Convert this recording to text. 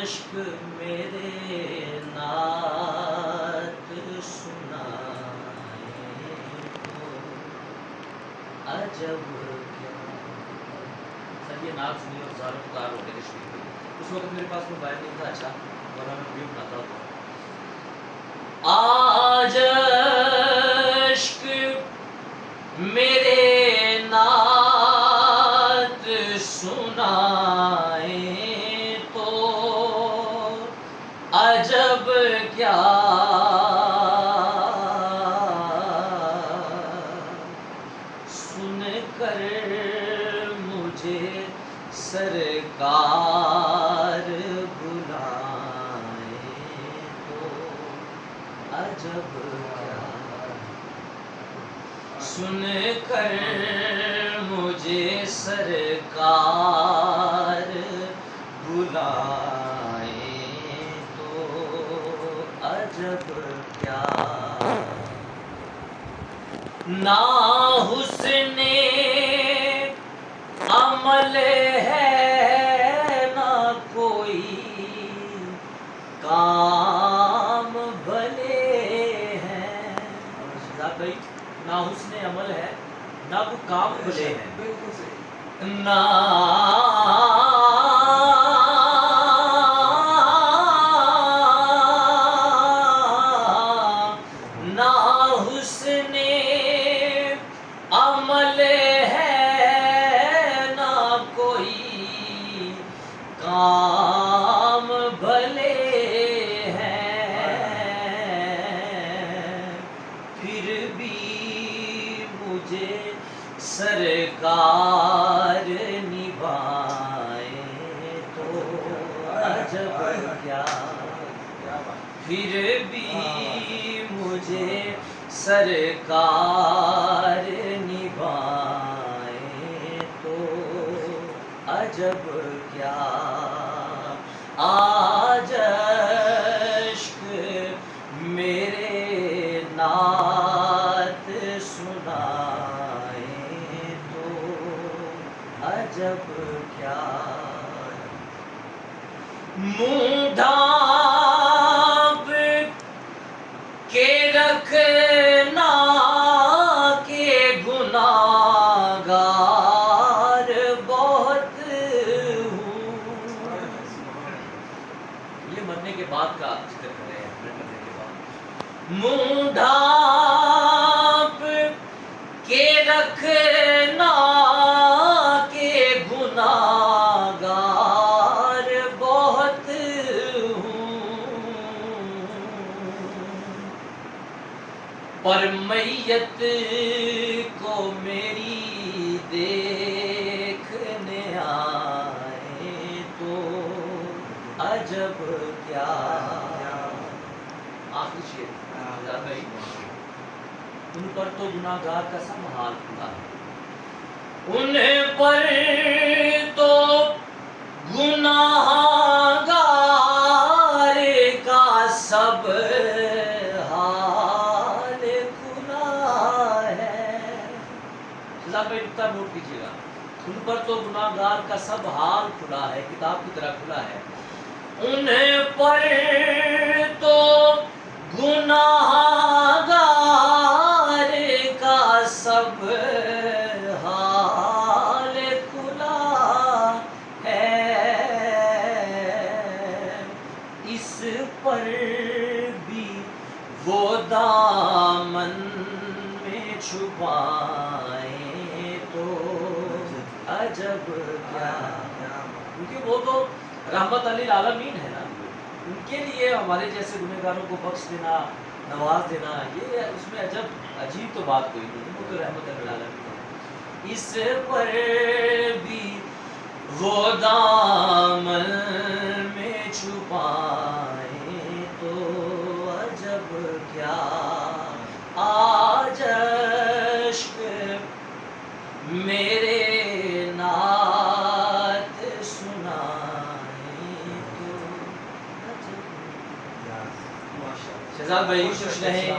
عشق میرے نعت سنائے تو عجب کیا. سر یہ نعت سنی اور زاروں کار ہو گئے تشریف کی. اس وقت میرے پاس موبائل نہیں تھا. اچھا ورنہ میں ویڈیو بناتا ہوتا. آج عشق میرے نعت سنائے تو عجب کیا. سن کر مجھے سرکار بلائے تو عجب کیا. سن کر مجھے سرکار بلائے تو عجب کیا. نہ حسن عمل ہے نہ کوئی کام بھلے ہیں. بھائی نہ حسن عمل ہے نہ کوئی کام بھلے ہیں. نہ حسن عمل ہے نہ کوئی کام بھلے ہیں. پھر بھی مجھے سرکار نبھائے تو عجب کیا. پھر بھی مجھے سرکار نبھائے تو عجب کیا. آج عشق میرے نعت سنائے تو عجب کیا. منہ ڈھانپ کے رکھنا کہ گناہگار بہت ہوں. یہ مرنے کے بعد کا ذکر کر رہے ہیں. مرنے کے بعد منہ ڈھانپ کے رکھنا کہ گناہگار بہت ہوں. پر میت کو میری دیکھنے آئے تو عجب کیا. آخری شعر. ان پر تو گناہگار کا سب حال کھلا ہے. ان پر تو گناہگار کا سب حال کھلا ہے. صاحب نکتہ نوٹ کیجیے گا. ان پر تو گناہگار کا سب حال کھلا ہے. کتاب کی طرح کھلا ہے. ان پر تو گناہگار کا سب حال کھلا ہے. اس پر بھی وہ دامن میں چھپائے تو عجب کیا. کیونکہ وہ تو رحمت للعالمین ہے نا. ان کے لیے ہمارے جیسے گنہگاروں کو بخش دینا نواز دینا یہ اس میں عجیب تو بات کوئی نہیں. وہ تو رحمت للعالمین ہے. اس پر بھی وہ دامن میں چھپائے تو عجب کیا. آج عشق میرے نعت سنائے تو عجب. شہزاد بھائی خوش رہیں.